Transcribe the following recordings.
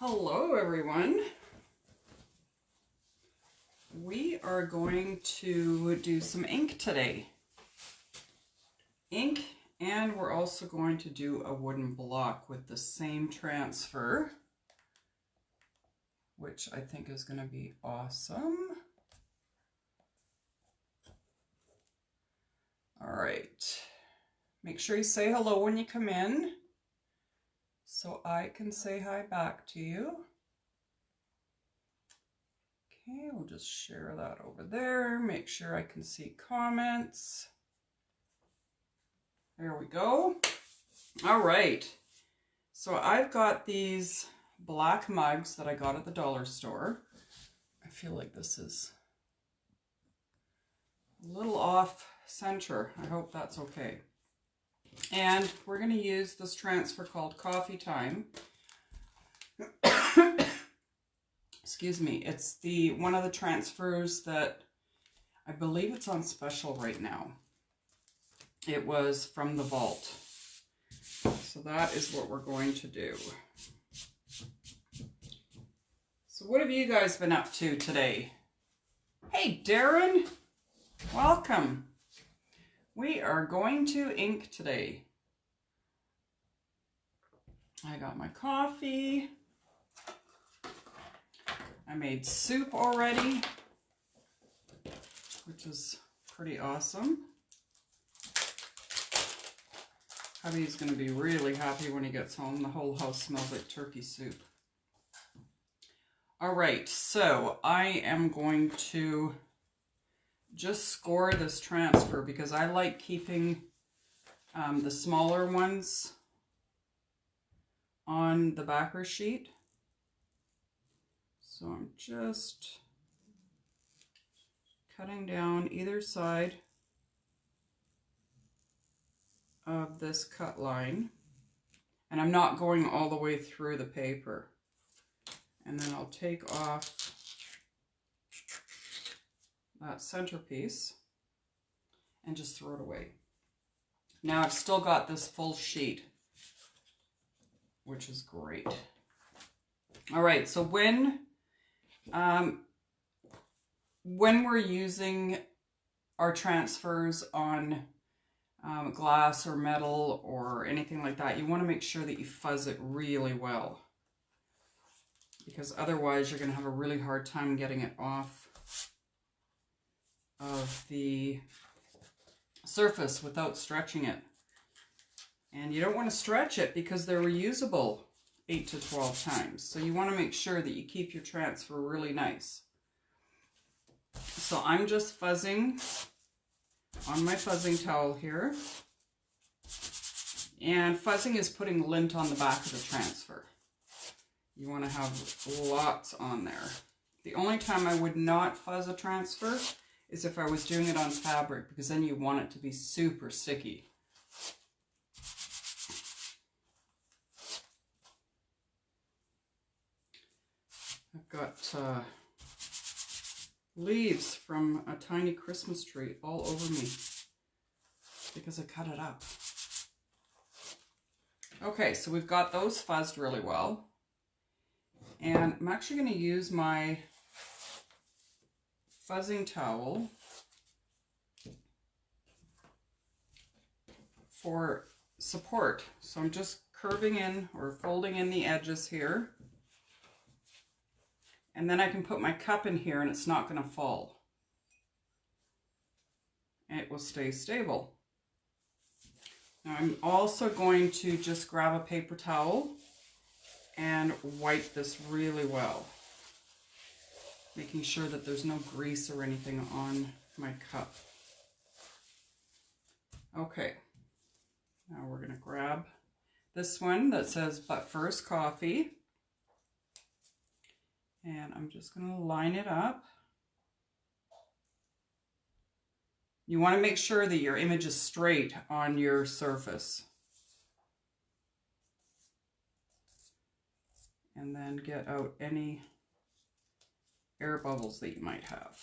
Hello everyone. We are going to do some ink today. Ink, and we're also going to do a wooden block with the same transfer, which I think is going to be awesome. All right. Make sure you say hello when you come in so I can say hi back to you. Okay, we'll just share that over there. Make sure I can see comments. There we go. All right. So I've got these black mugs that I got at the dollar store. I feel like this is a little off center. I hope that's okay. And we're going to use this transfer called Coffee Time. Excuse me. It's one of the transfers that I believe it's on special right now. It was from the vault. So that is what we're going to do. So what have you guys been up to today? Hey, Darren. Welcome. We are going to ink today. I got my coffee. I made soup already, which is pretty awesome. Hubby's going to be really happy when he gets home. The whole house smells like turkey soup. All right, so I am going to just score this transfer because I like keeping the smaller ones on the backer sheet. So I'm just cutting down either side of this cut line, and I'm not going all the way through the paper. And then I'll take off that centerpiece and just throw it away. Now I've still got this full sheet, which is great. All right, so when we're using our transfers on glass or metal or anything like that, you want to make sure that you fuzz it really well, because otherwise you're going to have a really hard time getting it off of the surface without stretching it. And you don't want to stretch it because they're reusable 8 to 12 times. So you want to make sure that you keep your transfer really nice. So I'm just fuzzing on my fuzzing towel here. And fuzzing is putting lint on the back of the transfer. You want to have lots on there. The only time I would not fuzz a transfer is if I was doing it on fabric, because then you want it to be super sticky. I've got leaves from a tiny Christmas tree all over me because I cut it up. Okay, so we've got those fuzzed really well. And I'm actually going to use my fuzzing towel for support. So I'm just curving in or folding in the edges here. And then I can put my cup in here and it's not going to fall. And it will stay stable. Now I'm also going to just grab a paper towel and wipe this really well, making sure that there's no grease or anything on my cup. Okay, now we're going to grab this one that says "But First Coffee," and I'm just going to line it up. You want to make sure that your image is straight on your surface. And then get out any air bubbles that you might have.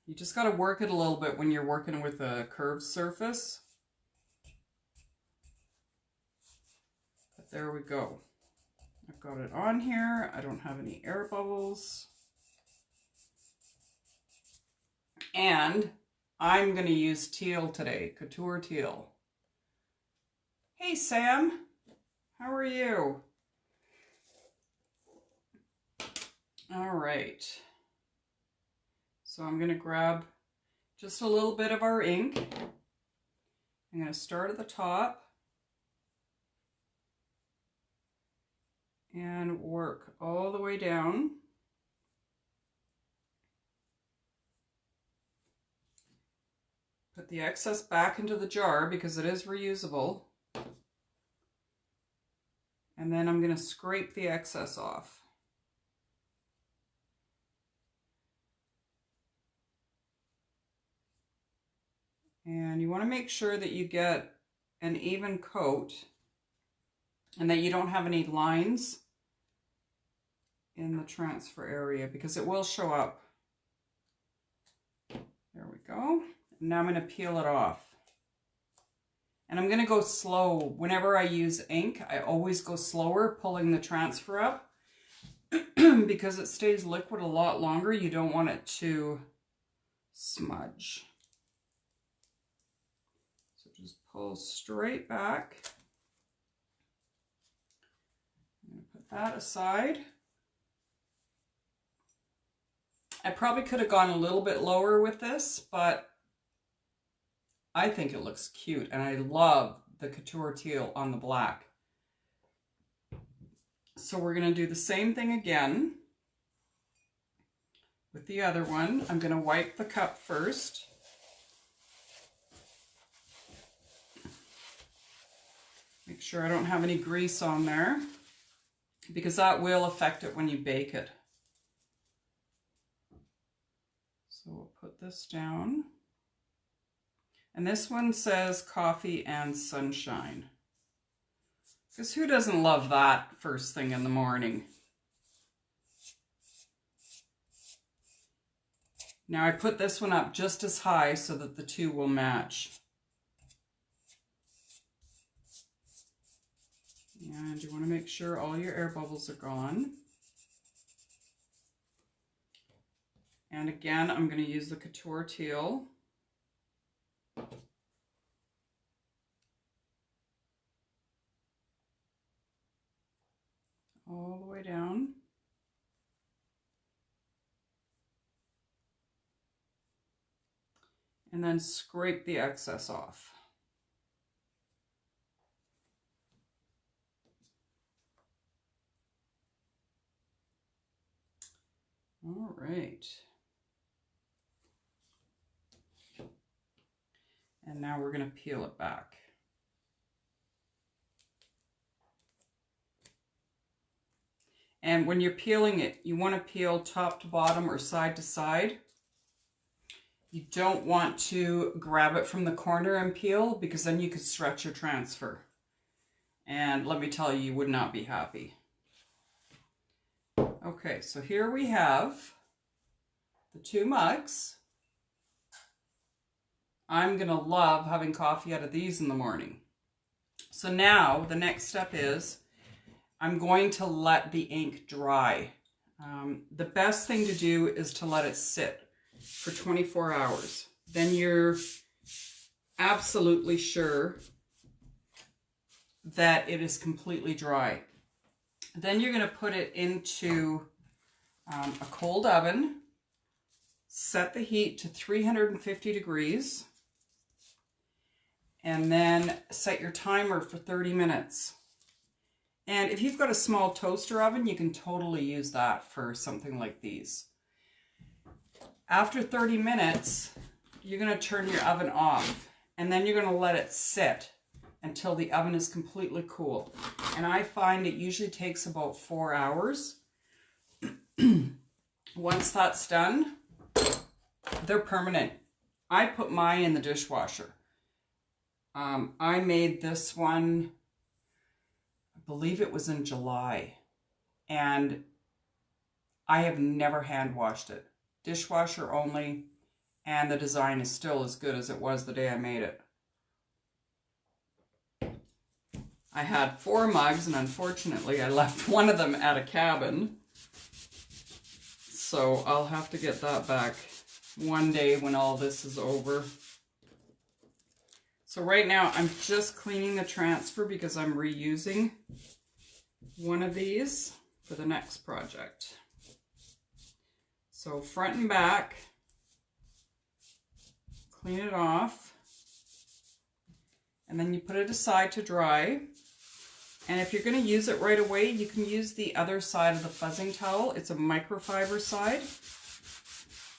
You just got to work it a little bit when you're working with a curved surface. But There we go. I've got it on here. I don't have any air bubbles. And I'm going to use teal today, Couture Teal. Hey, Sam. How are you? All right. So I'm going to grab just a little bit of our ink. I'm going to start at the top and work all the way down. Put the excess back into the jar because it is reusable. And then I'm going to scrape the excess off. And you want to make sure that you get an even coat and that you don't have any lines in the transfer area because it will show up. There we go. And now I'm going to peel it off. And I'm going to go slow. Whenever I use ink, I always go slower, pulling the transfer up because it stays liquid a lot longer. You don't want it to smudge. So just pull straight back. I'm going to put that aside. I probably could have gone a little bit lower with this, but I think it looks cute, and I love the Couture Teal on the black. So we're going to do the same thing again with the other one. I'm going to wipe the cup first. Make sure I don't have any grease on there because that will affect it when you bake it. So we'll put this down. And this one says coffee and sunshine. Because who doesn't love that first thing in the morning? Now I put this one up just as high so that the two will match. And you want to make sure all your air bubbles are gone. And again, I'm going to use the Couture Teal. All the way down. And then scrape the excess off. All right. And now we're going to peel it back. And when you're peeling it, you want to peel top to bottom or side to side. You don't want to grab it from the corner and peel because then you could stretch your transfer. And let me tell you, you would not be happy. Okay, so here we have the two mugs. I'm going to love having coffee out of these in the morning. So now the next step is I'm going to let the ink dry. The best thing to do is to let it sit for 24 hours. Then you're absolutely sure that it is completely dry. Then you're going to put it into a cold oven, set the heat to 350 degrees, and then set your timer for 30 minutes. And if you've got a small toaster oven, you can totally use that for something like these. After 30 minutes, you're going to turn your oven off, and then you're going to let it sit until the oven is completely cool. And I find it usually takes about 4 hours. Once that's done, they're permanent. I put mine in the dishwasher. I made this one, I believe it was in July, and I have never hand washed it. Dishwasher only, and the design is still as good as it was the day I made it. I had 4 mugs, and unfortunately I left one of them at a cabin. So I'll have to get that back one day when all this is over. So right now I'm just cleaning the transfer because I'm reusing one of these for the next project. So front and back, clean it off, and then you put it aside to dry. And if you're going to use it right away, you can use the other side of the fuzzing towel. It's a microfiber side,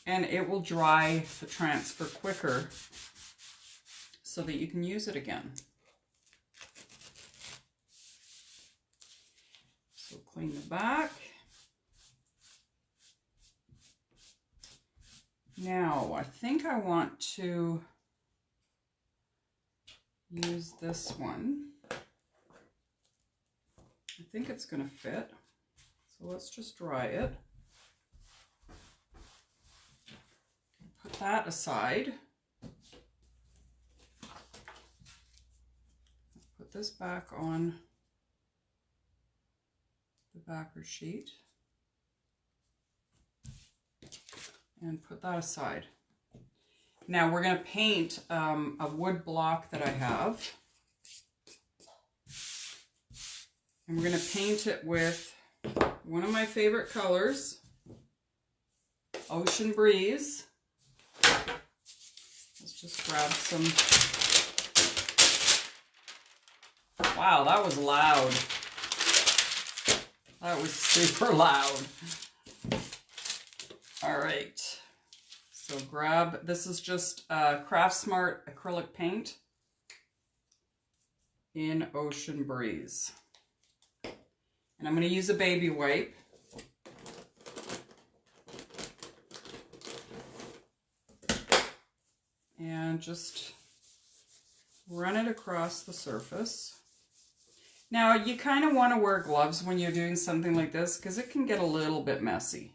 and it will dry the transfer quicker so that you can use it again. So clean the back. Now, I think I want to use this one. I think it's going to fit. So let's just dry it. Put that aside. Put this back on the backer sheet. And put that aside. Now we're going to paint a wood block that I have. And we're going to paint it with one of my favorite colors, Ocean Breeze. Let's just grab some. Wow, that was loud. That was super loud. All right, so grab, this is just Craft Smart acrylic paint in Ocean Breeze. And I'm going to use a baby wipe. And just run it across the surface. Now, you kind of want to wear gloves when you're doing something like this because it can get a little bit messy.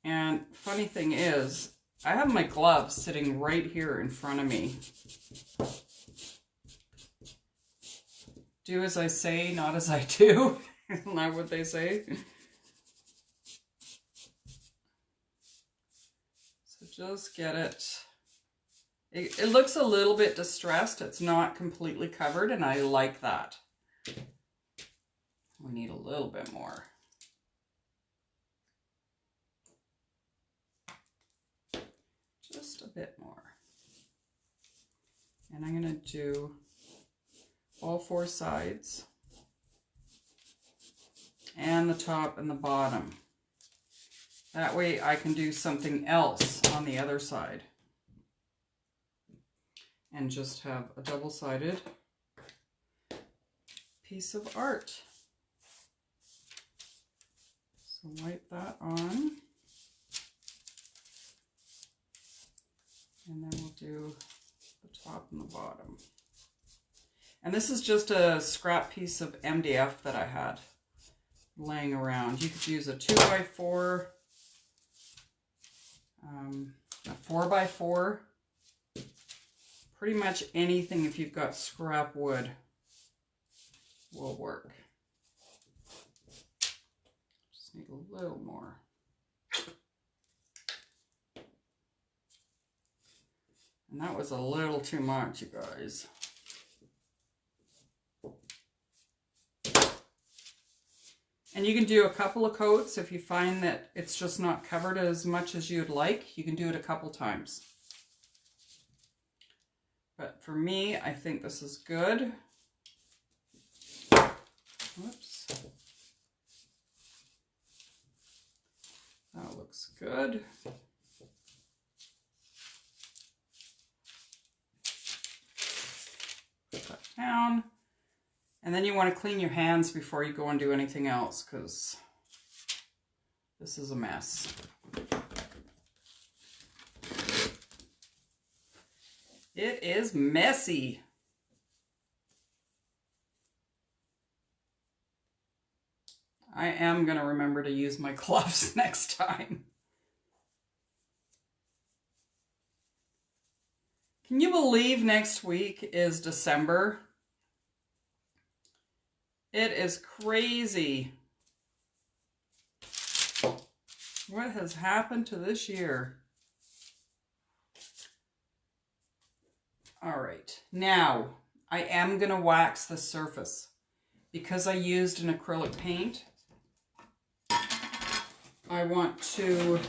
And funny thing is, I have my gloves sitting right here in front of me. Do as I say, not as I do. Isn't that what they say? So just get it. It looks a little bit distressed. It's not completely covered, and I like that. We need a little bit more. Just a bit more. And I'm going to do all 4 sides and the top and the bottom. That way I can do something else on the other side and just have a double-sided piece of art. So wipe that on. And then we'll do the top and the bottom. And this is just a scrap piece of MDF that I had laying around. You could use a 2x4, a 4x4, pretty much anything if you've got scrap wood will work. Just need a little more. And that was a little too much, you guys. And you can do a couple of coats if you find that it's just not covered as much as you'd like. You can do it a couple times. But for me, I think this is good. Whoops. That looks good. Put that down. And then you want to clean your hands before you go and do anything else, because this is a mess. It is messy. I am going to remember to use my gloves next time. Can you believe next week is December? It is crazy. What has happened to this year? All right, now I am going to wax the surface. Because I used an acrylic paint, I want to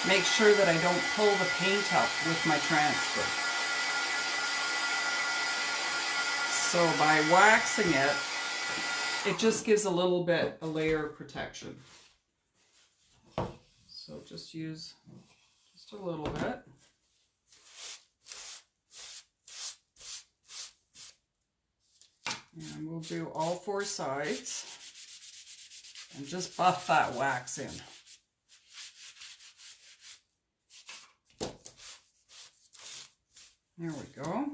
make sure that I don't pull the paint up with my transfer. So by waxing it, it just gives a little bit, a layer of protection. So just use just a little bit. And we'll do all 4 sides and just buff that wax in. There we go.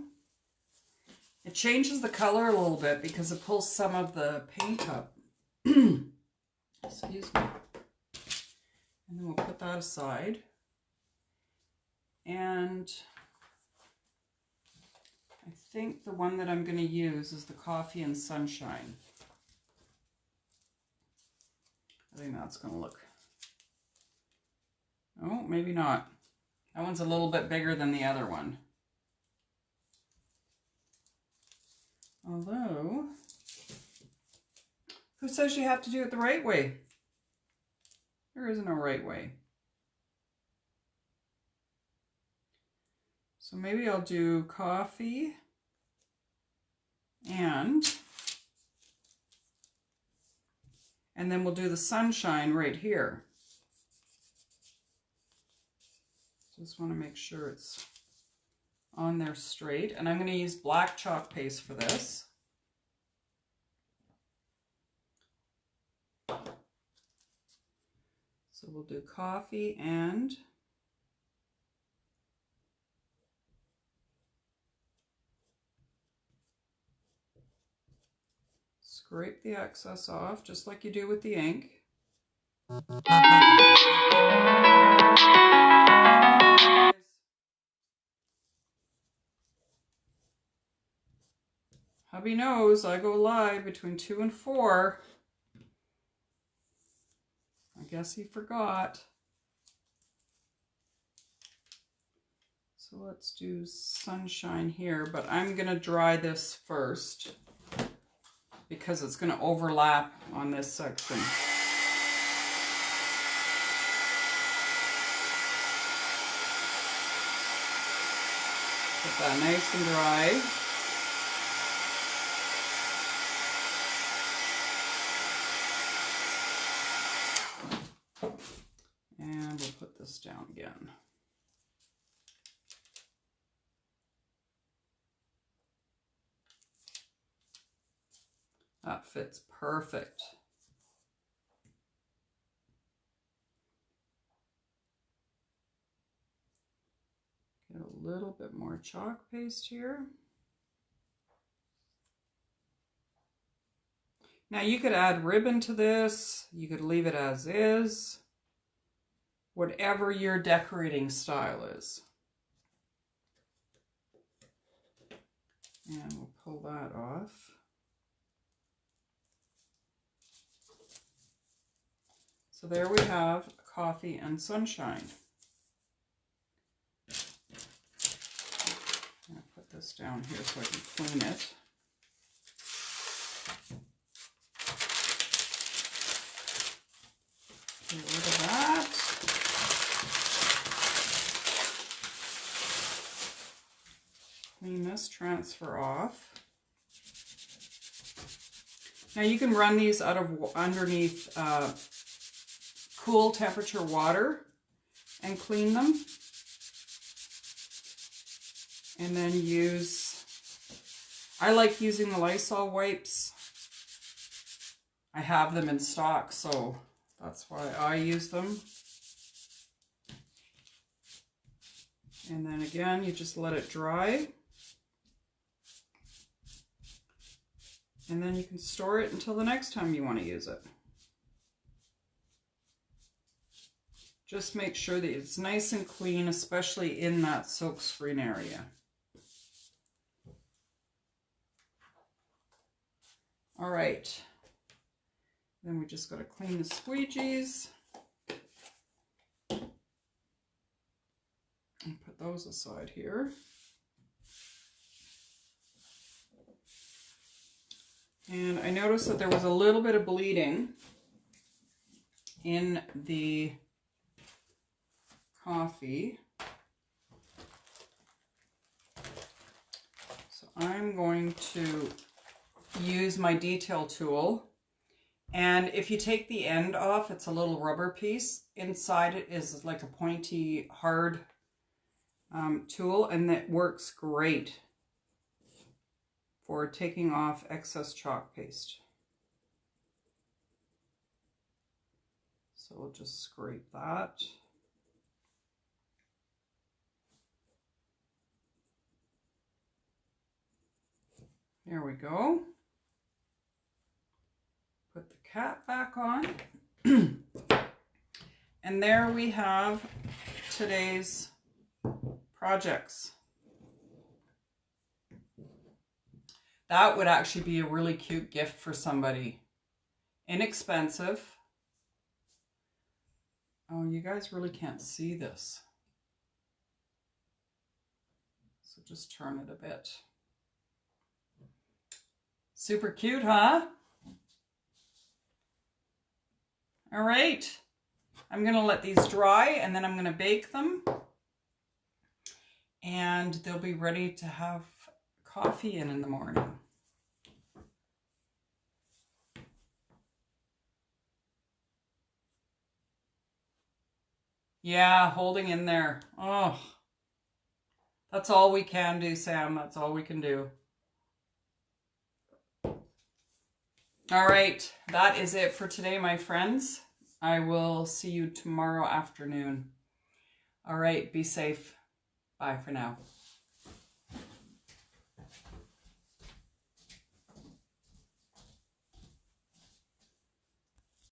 It changes the color a little bit because it pulls some of the paint up. Excuse me. And then we'll put that aside. And I think the one that I'm going to use is the Coffee and Sunshine. I think that's going to look... Oh, maybe not. That one's a little bit bigger than the other one. Although, who says you have to do it the right way? There isn't a right way. So maybe I'll do Coffee and then we'll do the Sunshine right here. Just want to make sure it's on there straight. And I'm going to use black chalk paste for this. So we'll do Coffee and scrape the excess off, just like you do with the ink. Hubby knows I go live between 2 and 4. I guess he forgot. So let's do Sunshine here, but I'm going to dry this first because it's going to overlap on this section. Get that nice and dry. And we'll put this down again. That fits perfect. Get a little bit more chalk paste here. Now you could add ribbon to this. You could leave it as is. Whatever your decorating style is. And we'll pull that off. So there we have Coffee and Sunshine. I'm going to put this down here so I can clean it. Get rid of that. Clean this transfer off. Now you can run these out of underneath cool temperature water and clean them. And then use, I like using the Lysol wipes. I have them in stock, so that's why I use them. And then again, you just let it dry. And then you can store it until the next time you want to use it. Just make sure that it's nice and clean, especially in that silk screen area. All right. Then we just got to clean the squeegees. And put those aside here. And I noticed that there was a little bit of bleeding in the coffee. So I'm going to use my detail tool. And if you take the end off, it's a little rubber piece. Inside it is like a pointy, hard tool, and that works great for taking off excess chalk paste. So we'll just scrape that. There we go. Put the cap back on. And there we have today's projects. That would actually be a really cute gift for somebody. Inexpensive. Oh, you guys really can't see this. So just turn it a bit. Super cute, huh? All right. I'm going to let these dry and then I'm going to bake them. And they'll be ready to have coffee in the morning. Yeah, holding in there. Oh, that's all we can do, Sam. That's all we can do. All right, that is it for today, my friends. I will see you tomorrow afternoon. All right, be safe. Bye for now.